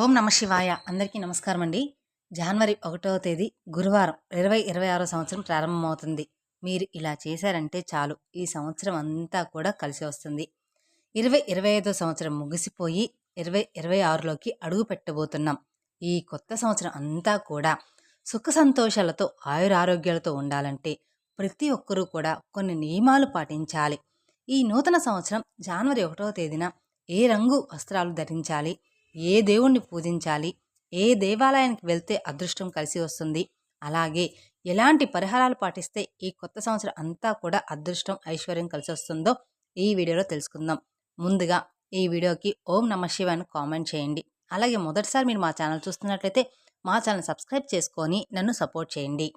ఓం నమ శివాయ. అందరికీ నమస్కారం అండి. జనవరి 1వ తేదీ గురువారం 2026 సంవత్సరం ప్రారంభమవుతుంది. మీరు ఇలా చేశారంటే చాలు, ఈ సంవత్సరం అంతా కూడా కలిసి వస్తుంది. 2025 సంవత్సరం ముగిసిపోయి 2026లోకి అడుగు పెట్టబోతున్నాం. ఈ కొత్త సంవత్సరం అంతా కూడా సుఖ సంతోషాలతో ఆయురారోగ్యాలతో ఉండాలంటే ప్రతి ఒక్కరూ కూడా కొన్ని నియమాలు పాటించాలి. ఈ నూతన సంవత్సరం జనవరి 1వ తేదీన ఏ రంగు వస్త్రాలు ధరించాలి, ఏ దేవుణ్ణి పూజించాలి, ఏ దేవాలయానికి వెళ్తే అదృష్టం కలిసి వస్తుంది, అలాగే ఎలాంటి పరిహారాలు పాటిస్తే ఈ కొత్త సంవత్సరం అంతా కూడా అదృష్టం ఐశ్వర్యం కలిసి వస్తుందో ఈ వీడియోలో తెలుసుకుందాం. ముందుగా ఈ వీడియోకి ఓం నమ శివాయ అని కామెంట్ చేయండి. అలాగే మొదటిసారి మీరు మా ఛానల్ చూస్తున్నట్లయితే మా ఛానల్ సబ్స్క్రైబ్ చేసుకొని నన్ను సపోర్ట్ చేయండి.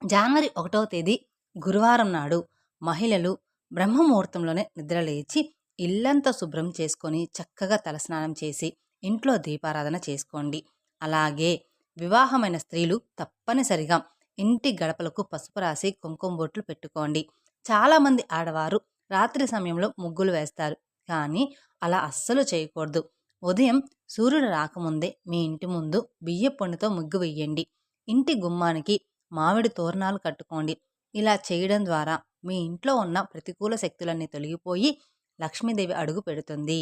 జనవరి 1వ తేదీ గురువారం నాడు మహిళలు బ్రహ్మముహూర్తంలోనే నిద్రలేచి ఇల్లంతా శుభ్రం చేసుకొని చక్కగా తలస్నానం చేసి ఇంట్లో దీపారాధన చేసుకోండి. అలాగే వివాహమైన స్త్రీలు తప్పనిసరిగా ఇంటి గడపలకు పసుపు రాసి కుంకుమ బొట్లు పెట్టుకోండి. చాలామంది ఆడవారు రాత్రి సమయంలో ముగ్గులు వేస్తారు, కానీ అలా అస్సలు చేయకూడదు. ఉదయం సూర్యుడు రాకముందే మీ ఇంటి ముందు బియ్య పొండితో ముగ్గు వెయ్యండి. ఇంటి గుమ్మానికి మామిడి తోరణాలు కట్టుకోండి. ఇలా చేయడం ద్వారా మీ ఇంట్లో ఉన్న ప్రతికూల శక్తులన్నీ తొలగిపోయి లక్ష్మీదేవి అడుగు పెడుతుంది.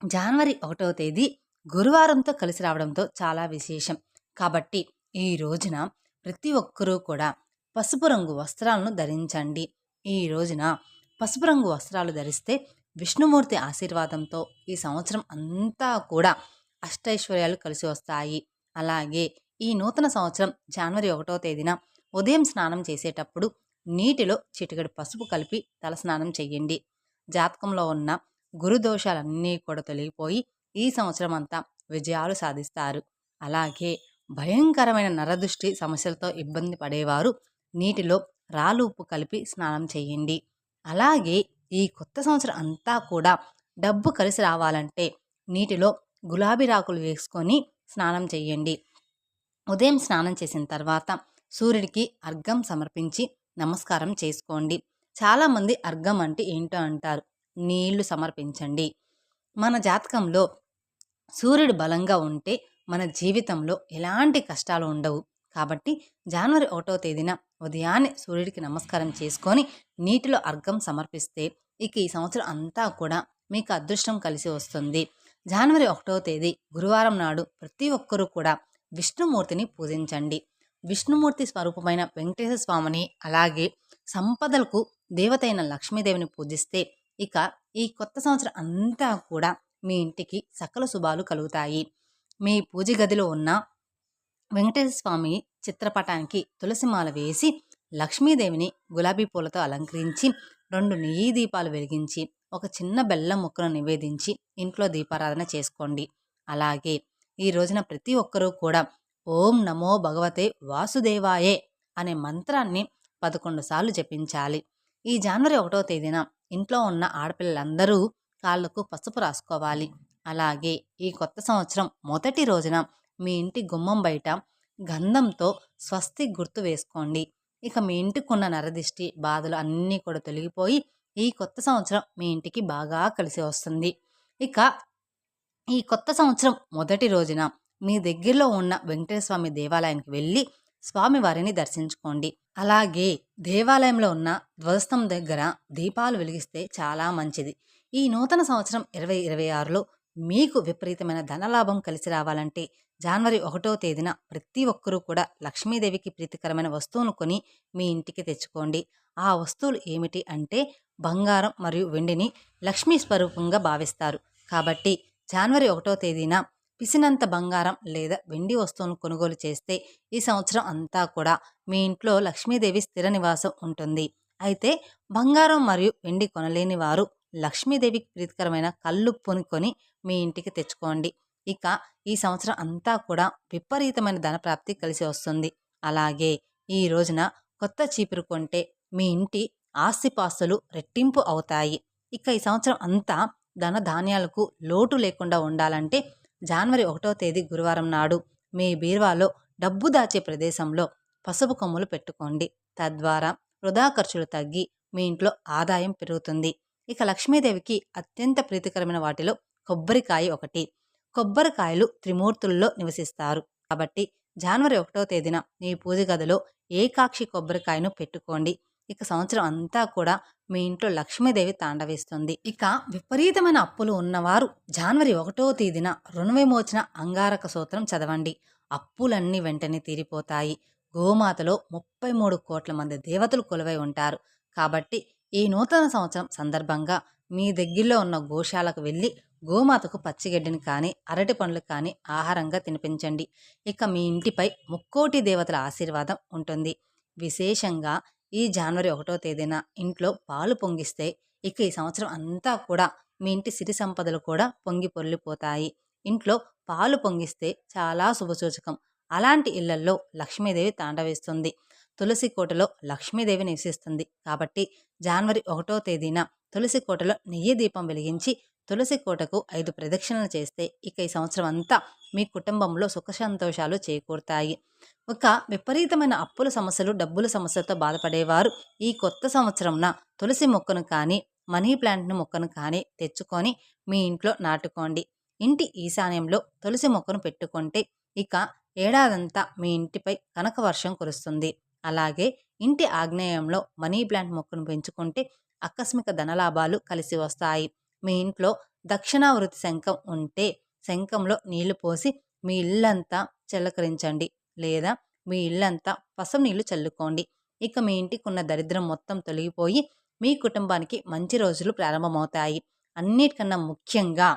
జనవరి 1వ తేదీ గురువారంతో కలిసి రావడంతో చాలా విశేషం. కాబట్టి ఈ రోజున ప్రతి ఒక్కరూ కూడా పసుపు రంగు వస్త్రాలను ధరించండి. ఈ రోజున పసుపు రంగు వస్త్రాలు ధరిస్తే విష్ణుమూర్తి ఆశీర్వాదంతో ఈ సంవత్సరం అంతా కూడా అష్టైశ్వర్యాలు కలిసి వస్తాయి. అలాగే ఈ నూతన సంవత్సరం జనవరి 1వ తేదీన ఉదయం స్నానం చేసేటప్పుడు నీటిలో చిటికెడు పసుపు కలిపి తలస్నానం చెయ్యండి. జాతకంలో ఉన్న గురుదోషాలన్నీ కూడా తొలగిపోయి ఈ సంవత్సరం అంతా విజయాలు సాధిస్తారు. అలాగే భయంకరమైన నరదృష్టి సమస్యలతో ఇబ్బంది పడేవారు నీటిలో రాళ్ళు ఉప్పు కలిపి స్నానం చేయండి. అలాగే ఈ కొత్త సంవత్సరం అంతా కూడా డబ్బు కలిసి రావాలంటే నీటిలో గులాబీ రాకులు వేసుకొని స్నానం చేయండి. ఉదయం స్నానం చేసిన తర్వాత సూర్యుడికి అర్ఘ్యం సమర్పించి నమస్కారం చేసుకోండి. చాలామంది అర్ఘ్యం అంటే ఏంటో అంటారు. నీళ్లు సమర్పించండి. మన జాతకంలో సూర్యుడు బలంగా ఉంటే మన జీవితంలో ఎలాంటి కష్టాలు ఉండవు. కాబట్టి జనవరి 1వ తేదీన ఉదయాన్నే సూర్యుడికి నమస్కారం చేసుకొని నీటిలో అర్ఘ్యం సమర్పిస్తే ఇక ఈ సంవత్సరం అంతా కూడా మీకు అదృష్టం కలిసి వస్తుంది. జనవరి 1వ తేదీ గురువారం నాడు ప్రతి ఒక్కరూ కూడా విష్ణుమూర్తిని పూజించండి. విష్ణుమూర్తి స్వరూపమైన వెంకటేశ్వర స్వామిని, అలాగే సంపదలకు దేవతైన లక్ష్మీదేవిని పూజిస్తే ఇక ఈ కొత్త సంవత్సరం అంతా కూడా మీ ఇంటికి సకల శుభాలు కలుగుతాయి. మీ పూజ గదిలో ఉన్న వెంకటేశ్వర స్వామి చిత్రపటానికి తులసిమాల వేసి లక్ష్మీదేవిని గులాబీ పూలతో అలంకరించి 2 నెయ్యి దీపాలు వెలిగించి ఒక చిన్న బెల్లం ముక్కను నివేదించి ఇంట్లో దీపారాధన చేసుకోండి. అలాగే ఈ రోజున ప్రతి ఒక్కరూ కూడా ఓం నమో భగవతే వాసుదేవాయే అనే మంత్రాన్ని 11 సార్లు జపించాలి. ఈ జనవరి 1వ తేదీన ఇంట్లో ఉన్న ఆడపిల్లలందరూ కాళ్లకు పసుపు రాసుకోవాలి. అలాగే ఈ కొత్త సంవత్సరం మొదటి రోజున మీ ఇంటి గుమ్మం బయట గంధంతో స్వస్తి గుర్తు వేసుకోండి. ఇక మీ ఇంటికి ఉన్న నరదిష్టి బాధలు అన్నీ కూడా తొలగిపోయి ఈ కొత్త సంవత్సరం మీ ఇంటికి బాగా కలిసి వస్తుంది. ఇక ఈ కొత్త సంవత్సరం మొదటి రోజున మీ దగ్గరలో ఉన్న వెంకటేశ్వర స్వామి దేవాలయానికి వెళ్ళి స్వామివారిని దర్శించుకోండి. అలాగే దేవాలయంలో ఉన్న ధ్వజస్తంభం దగ్గర దీపాలు వెలిగిస్తే చాలా మంచిది. ఈ నూతన సంవత్సరం 2026లో మీకు విపరీతమైన ధనలాభం కలిసి రావాలంటే జనవరి 1వ తేదీన ప్రతి ఒక్కరూ కూడా లక్ష్మీదేవికి ప్రీతికరమైన వస్తువును కొని మీ ఇంటికి తెచ్చుకోండి. ఆ వస్తువులు ఏమిటి అంటే బంగారం మరియు వెండిని లక్ష్మీ స్వరూపంగా భావిస్తారు. కాబట్టి జనవరి 1వ తేదీన పిసినంత బంగారం లేదా వెండి వస్తువును కొనుగోలు చేస్తే ఈ సంవత్సరం అంతా కూడా మీ ఇంట్లో లక్ష్మీదేవి స్థిర నివాసం ఉంటుంది. అయితే బంగారం మరియు వెండి కొనలేని వారు లక్ష్మీదేవికి ప్రీతికరమైన కల్లుప్పుని కొని మీ ఇంటికి తెచ్చుకోండి. ఇక ఈ సంవత్సరం అంతా కూడా విపరీతమైన ధనప్రాప్తి కలిసి వస్తుంది. అలాగే ఈ రోజున కొత్త చీపురు కొంటే మీ ఇంటి ఆస్తిపాస్తులు రెట్టింపు అవుతాయి. ఇక ఈ సంవత్సరం అంతా ధన ధాన్యాలకు లోటు లేకుండా ఉండాలంటే జనవరి 1వ తేదీ గురువారం నాడు మీ బీరువాలో డబ్బు దాచే ప్రదేశంలో పసుపు కొమ్ములు పెట్టుకోండి. తద్వారా వృధా ఖర్చులు తగ్గి మీ ఇంట్లో ఆదాయం పెరుగుతుంది. ఇక లక్ష్మీదేవికి అత్యంత ప్రీతికరమైన వాటిలో కొబ్బరికాయ ఒకటి. కొబ్బరికాయలు త్రిమూర్తుల్లో నివసిస్తారు. కాబట్టి జనవరి 1వ తేదీన మీ పూజ గదిలో ఏకాక్షి కొబ్బరికాయను పెట్టుకోండి. ఇక సంవత్సరం అంతా కూడా మీ ఇంట్లో లక్ష్మీదేవి తాండవిస్తుంది. ఇక విపరీతమైన అప్పులు ఉన్నవారు జనవరి 1వ తేదీన రుణ విమోచన అంగారక సూత్రం చదవండి. అప్పులన్నీ వెంటనే తీరిపోతాయి. గోమాతలో 33 కోట్ల మంది దేవతలు కొలువై ఉంటారు. కాబట్టి ఈ నూతన సంవత్సరం సందర్భంగా మీ దగ్గరలో ఉన్న గోశాలకు వెళ్ళి గోమాతకు పచ్చిగడ్డిని కానీ అరటి పండ్లు కానీ ఆహారంగా తినిపించండి. ఇక మీ ఇంటిపై ముక్కోటి దేవతల ఆశీర్వాదం ఉంటుంది. విశేషంగా ఈ జనవరి 1వ తేదీన ఇంట్లో పాలు పొంగిస్తే ఇక ఈ సంవత్సరం అంతా కూడా మీ ఇంటి సిరి సంపదలు కూడా పొంగి పొర్లిపోతాయి. ఇంట్లో పాలు పొంగిస్తే చాలా శుభసూచకం. అలాంటి ఇళ్లల్లో లక్ష్మీదేవి తాండవిస్తుంది. తులసి కోటలో లక్ష్మీదేవి నివసిస్తుంది. కాబట్టి జనవరి 1వ తేదీన తులసి కోటలో నెయ్యి దీపం వెలిగించి తులసి కోటకు 5 ప్రదక్షిణలు చేస్తే ఇక ఈ సంవత్సరం అంతా మీ కుటుంబంలో సుఖ సంతోషాలు చేకూరుతాయి. ఒక విపరీతమైన అప్పుల సమస్యలు, డబ్బుల సమస్యలతో బాధపడేవారు ఈ కొత్త సంవత్సరంన తులసి మొక్కను కానీ మనీ ప్లాంట్ను మొక్కను కానీ తెచ్చుకొని మీ ఇంట్లో నాటుకోండి. ఇంటి ఈశాన్యంలో తులసి మొక్కను పెట్టుకుంటే ఇక ఏడాదంతా మీ ఇంటిపై కనక వర్షం కురుస్తుంది. అలాగే ఇంటి ఆగ్నేయంలో మనీ ప్లాంట్ మొక్కను పెంచుకుంటే ఆకస్మిక ధనలాభాలు కలిసి వస్తాయి. మీ ఇంట్లో దక్షిణావృతి శంఖం ఉంటే శంఖంలో నీళ్లు పోసి మీ ఇల్లంతా చిలకరించండి, లేదా మీ ఇల్లంతా పసుపు నీళ్లు చల్లుకోండి. ఇక మీ ఇంటికి ఉన్న దరిద్రం మొత్తం తొలగిపోయి మీ కుటుంబానికి మంచి రోజులు ప్రారంభమవుతాయి. అన్నిటికన్నా ముఖ్యంగా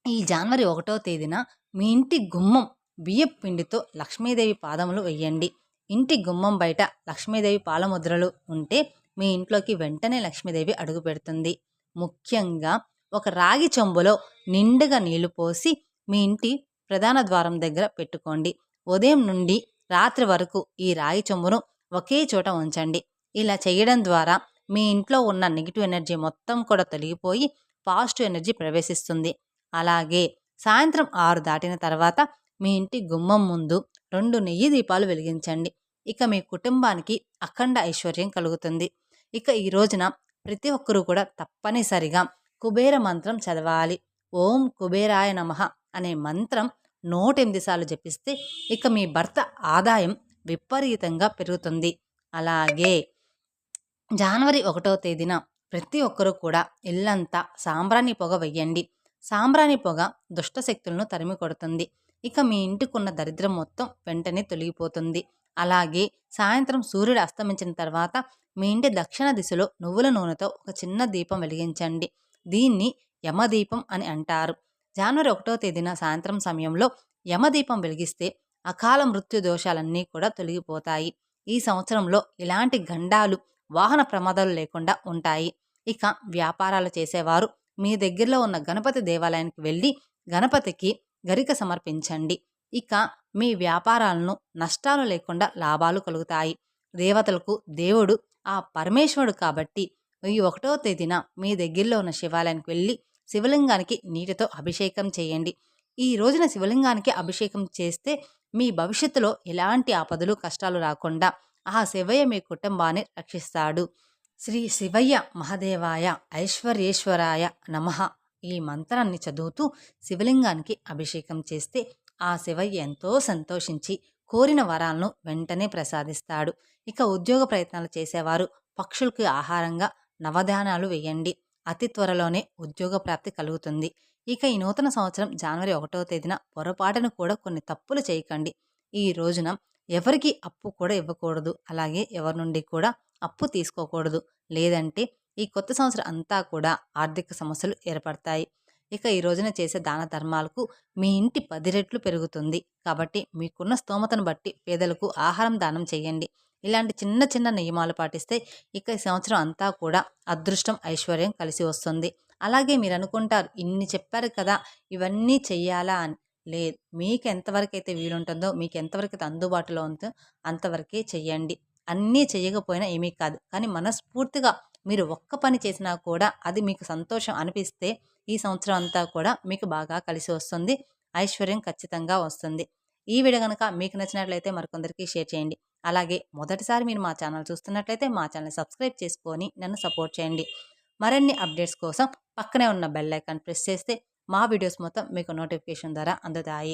ఈ జనవరి 1వ తేదీన మీ ఇంటి గుమ్మం బియ్యపు పిండితో లక్ష్మీదేవి పాదములు వెయ్యండి. ఇంటి గుమ్మం బయట లక్ష్మీదేవి పాలముద్రలు ఉంటే మీ ఇంట్లోకి వెంటనే లక్ష్మీదేవి అడుగు పెడుతుంది. ముఖ్యంగా ఒక రాగి చెంబులో నిండుగా నీళ్లు పోసి మీ ఇంటి ప్రధాన ద్వారం దగ్గర పెట్టుకోండి. ఉదయం నుండి రాత్రి వరకు ఈ రాగి చెంబును ఒకే చోట ఉంచండి. ఇలా చేయడం ద్వారా మీ ఇంట్లో ఉన్న నెగిటివ్ ఎనర్జీ మొత్తం కూడా తొలగిపోయి పాజిటివ్ ఎనర్జీ ప్రవేశిస్తుంది. అలాగే సాయంత్రం 6 దాటిన తర్వాత మీ ఇంటి గుమ్మం ముందు 2 నెయ్యి దీపాలు వెలిగించండి. ఇక మీ కుటుంబానికి అఖండ ఐశ్వర్యం కలుగుతుంది. ఇక ఈ రోజున ప్రతి ఒక్కరూ కూడా తప్పనిసరిగా కుబేర మంత్రం చదవాలి. ఓం కుబేరాయ నమః అనే మంత్రం 108 సార్లు జపిస్తే ఇక మీ భర్త ఆదాయం విపరీతంగా పెరుగుతుంది. అలాగే జనవరి 1వ తేదీన ప్రతి ఒక్కరూ కూడా ఇల్లంతా సాంబ్రాణి పొగ వెయ్యండి. సాంబ్రాణి పొగ దుష్టశక్తులను తరిమి కొడుతుంది. ఇక మీ ఇంటికున్న దరిద్రం మొత్తం వెంటనే తొలగిపోతుంది. అలాగే సాయంత్రం సూర్యుడు అస్తమించిన తర్వాత మీ ఇంటి దక్షిణ దిశలో నువ్వుల నూనెతో ఒక చిన్న దీపం వెలిగించండి. దీన్ని యమదీపం అని అంటారు. జనవరి 1వ తేదీన సాయంత్రం సమయంలో యమదీపం వెలిగిస్తే అకాల మృత్యు దోషాలన్నీ కూడా తొలగిపోతాయి. ఈ సంవత్సరంలో ఇలాంటి గండాలు, వాహన ప్రమాదాలు లేకుండా ఉంటాయి. ఇక వ్యాపారాలు చేసేవారు మీ దగ్గరలో ఉన్న గణపతి దేవాలయానికి వెళ్ళి గణపతికి గరిక సమర్పించండి. ఇక మీ వ్యాపారాలను నష్టాలు లేకుండా లాభాలు కలుగుతాయి. దేవతలకు దేవుడు ఆ పరమేశ్వరుడు కాబట్టి ఈ 1వ తేదీన మీ దగ్గరలో ఉన్న శివాలయానికి వెళ్ళి శివలింగానికి నీటితో అభిషేకం చేయండి. ఈ రోజున శివలింగానికి అభిషేకం చేస్తే మీ భవిష్యత్తులో ఎలాంటి ఆపదలు, కష్టాలు రాకుండా ఆ శివయ్య మీ కుటుంబాన్ని రక్షిస్తాడు. శ్రీ శివయ్య మహాదేవాయ ఐశ్వర్యేశ్వరాయ నమః ఈ మంత్రాన్ని చదువుతూ శివలింగానికి అభిషేకం చేస్తే ఆ శివయ్య ఎంతో సంతోషించి కోరిన వరాలను వెంటనే ప్రసాదిస్తాడు. ఇక ఉద్యోగ ప్రయత్నాలు చేసేవారు పక్షులకు ఆహారంగా నవధాన్యాలు వేయండి. అతి త్వరలోనే ఉద్యోగ ప్రాప్తి కలుగుతుంది. ఇక ఈ నూతన సంవత్సరం జనవరి 1వ తేదీన పొరపాటును కూడా కొన్ని తప్పులు చేయకండి. ఈ రోజున ఎవరికి అప్పు కూడా ఇవ్వకూడదు. అలాగే ఎవరి నుండి కూడా అప్పు తీసుకోకూడదు. లేదంటే ఈ కొత్త సంవత్సరం అంతా కూడా ఆర్థిక సమస్యలు ఏర్పడతాయి. ఇక ఈ రోజున చేసే దాన ధర్మాలకు మీ ఇంటి 10 రెట్లు పెరుగుతుంది. కాబట్టి మీకున్న స్తోమతను బట్టి పేదలకు ఆహారం దానం చేయండి. ఇలాంటి చిన్న చిన్న నియమాలు పాటిస్తే ఇక ఈ సంవత్సరం అంతా కూడా అదృష్టం, ఐశ్వర్యం కలిసి వస్తుంది. అలాగే మీరు అనుకుంటారు ఇన్ని చెప్పారు కదా ఇవన్నీ చెయ్యాలా అని. లేదు, మీకు ఎంతవరకు అయితే వీలుంటుందో, మీకు ఎంతవరకు అయితే అందుబాటులో ఉందో అంతవరకే చెయ్యండి. అన్నీ చేయకపోయినా ఏమీ కాదు. కానీ మనస్ఫూర్తిగా మీరు ఒక్క పని చేసినా కూడా అది మీకు సంతోషం అనిపిస్తే ఈ సంవత్సరం అంతా కూడా మీకు బాగా కలిసి వస్తుంది. ఐశ్వర్యం ఖచ్చితంగా వస్తుంది. ఈ వీడియో కనుక మీకు నచ్చినట్లయితే మరికొందరికి షేర్ చేయండి. అలాగే మొదటిసారి మీరు మా ఛానల్ చూస్తున్నట్లయితే మా ఛానల్ సబ్స్క్రైబ్ చేసుకొని నన్ను సపోర్ట్ చేయండి. మరిన్ని అప్డేట్స్ కోసం పక్కనే ఉన్న బెల్ ఐకాన్ ప్రెస్ చేస్తే మా వీడియోస్ మొత్తం మీకు నోటిఫికేషన్ ద్వారా అందుతాయి.